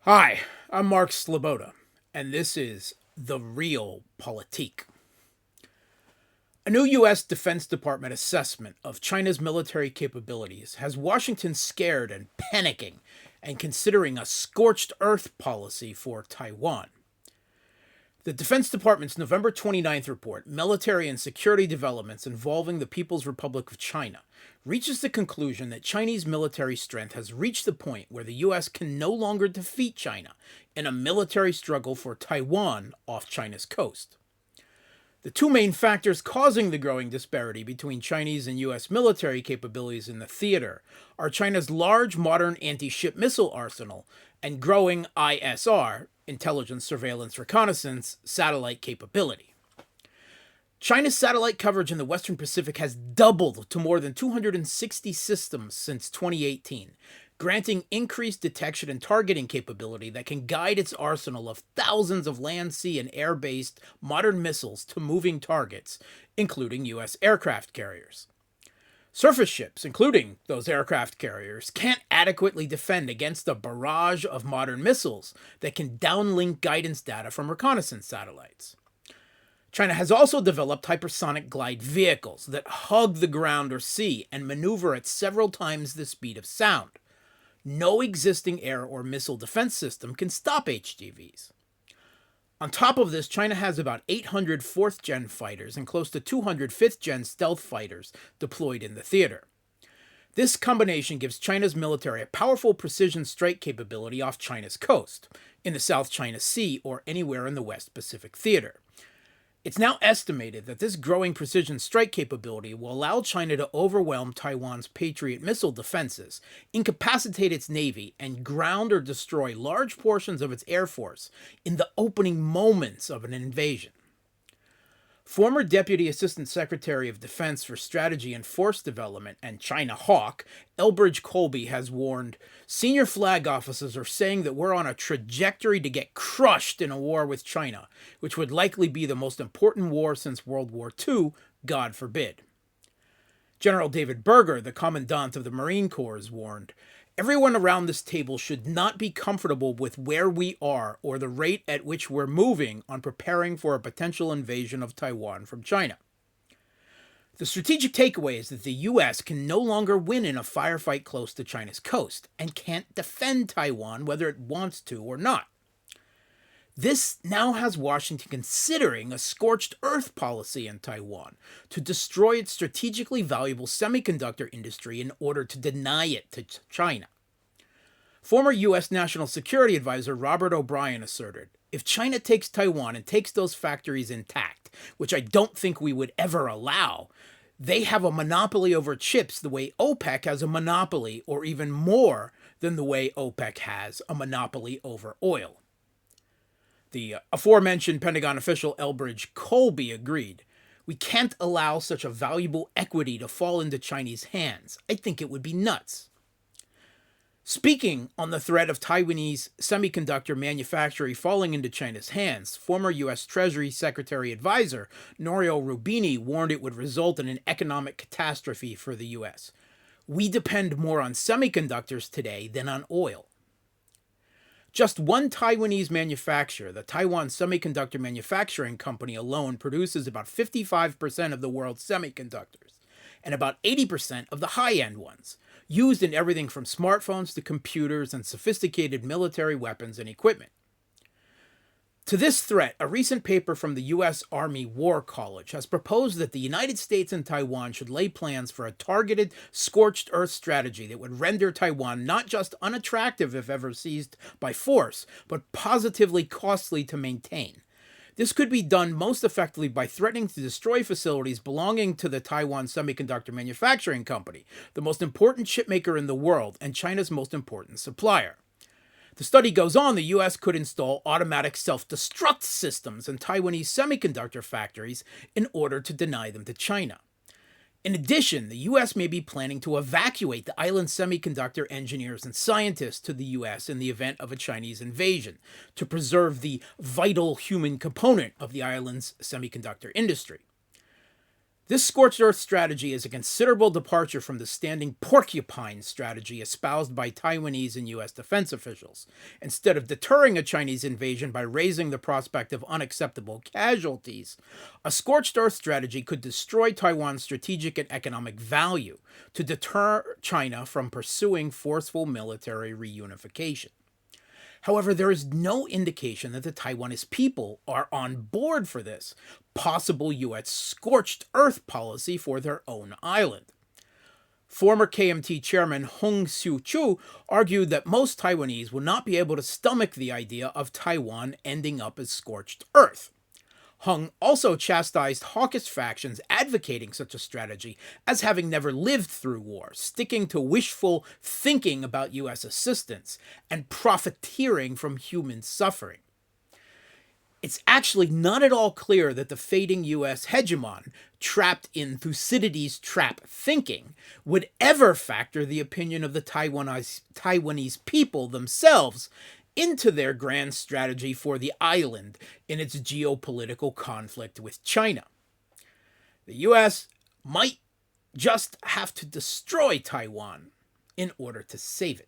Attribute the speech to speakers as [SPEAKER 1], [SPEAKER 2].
[SPEAKER 1] Hi, I'm Mark Sleboda, and this is The Real Politick. A new U.S. Defense Department assessment of China's military capabilities has Washington scared and panicking and considering a scorched earth policy for Taiwan. The Defense Department's November 29th report, Military and Security Developments Involving the People's Republic of China, reaches the conclusion that Chinese military strength has reached the point where the U.S. can no longer defeat China in a military struggle for Taiwan off China's coast. The two main factors causing the growing disparity between Chinese and U.S. military capabilities in the theater are China's large modern anti-ship missile arsenal and growing ISR, intelligence, surveillance, reconnaissance, satellite capability. China's satellite coverage in the Western Pacific has doubled to more than 260 systems since 2018, granting increased detection and targeting capability that can guide its arsenal of thousands of land, sea, and air-based modern missiles to moving targets, including U.S. aircraft carriers. Surface ships, including those aircraft carriers, can't adequately defend against a barrage of modern missiles that can downlink guidance data from reconnaissance satellites. China has also developed hypersonic glide vehicles that hug the ground or sea and maneuver at several times the speed of sound. No existing air or missile defense system can stop HGVs. On top of this, China has about 800 fourth-gen fighters and close to 200 fifth-gen stealth fighters deployed in the theater. This combination gives China's military a powerful precision strike capability off China's coast, in the South China Sea, or anywhere in the West Pacific theater. It's now estimated that this growing precision strike capability will allow China to overwhelm Taiwan's Patriot missile defenses, incapacitate its navy, and ground or destroy large portions of its air force in the opening moments of an invasion. Former Deputy Assistant Secretary of Defense for Strategy and Force Development and China hawk, Elbridge Colby, has warned, senior flag officers are saying that we're on a trajectory to get crushed in a war with China, which would likely be the most important war since World War II, God forbid. General David Berger, the Commandant of the Marine Corps, has warned, everyone around this table should not be comfortable with where we are or the rate at which we're moving on preparing for a potential invasion of Taiwan from China. The strategic takeaway is that the U.S. can no longer win in a firefight close to China's coast and can't defend Taiwan whether it wants to or not. This now has Washington considering a scorched earth policy in Taiwan to destroy its strategically valuable semiconductor industry in order to deny it to China. Former U.S. National Security Advisor Robert O'Brien asserted, if China takes Taiwan and takes those factories intact, which I don't think we would ever allow, they have a monopoly over chips the way OPEC has a monopoly, or even more than the way OPEC has a monopoly over oil. The aforementioned Pentagon official Elbridge Colby agreed. We can't allow such a valuable equity to fall into Chinese hands. I think it would be nuts. Speaking on the threat of Taiwanese semiconductor manufacturing falling into China's hands, former U.S. Treasury Secretary Advisor Norio Rubini warned it would result in an economic catastrophe for the U.S. We depend more on semiconductors today than on oil. Just one Taiwanese manufacturer, the Taiwan Semiconductor Manufacturing Company alone, produces about 55% of the world's semiconductors, and about 80% of the high-end ones, used in everything from smartphones to computers and sophisticated military weapons and equipment. To this threat, a recent paper from the U.S. Army War College has proposed that the United States and Taiwan should lay plans for a targeted, scorched earth strategy that would render Taiwan not just unattractive if ever seized by force, but positively costly to maintain. This could be done most effectively by threatening to destroy facilities belonging to the Taiwan Semiconductor Manufacturing Company, the most important chipmaker in the world and China's most important supplier. The study goes on, the U.S. could install automatic self-destruct systems in Taiwanese semiconductor factories in order to deny them to China. In addition, the U.S. may be planning to evacuate the island's semiconductor engineers and scientists to the U.S. in the event of a Chinese invasion, to preserve the vital human component of the island's semiconductor industry. This scorched earth strategy is a considerable departure from the standing porcupine strategy espoused by Taiwanese and U.S. defense officials. Instead of deterring a Chinese invasion by raising the prospect of unacceptable casualties, a scorched earth strategy could destroy Taiwan's strategic and economic value to deter China from pursuing forceful military reunification. However, there is no indication that the Taiwanese people are on board for this possible U.S. scorched earth policy for their own island. Former KMT chairman Hong Xiu-chu argued that most Taiwanese will not be able to stomach the idea of Taiwan ending up as scorched earth. Hung also chastised hawkish factions advocating such a strategy as having never lived through war, sticking to wishful thinking about U.S. assistance, and profiteering from human suffering. It's actually not at all clear that the fading U.S. hegemon, trapped in Thucydides' trap thinking, would ever factor the opinion of the Taiwanese people themselves into their grand strategy for the island in its geopolitical conflict with China. The U.S. might just have to destroy Taiwan in order to save it.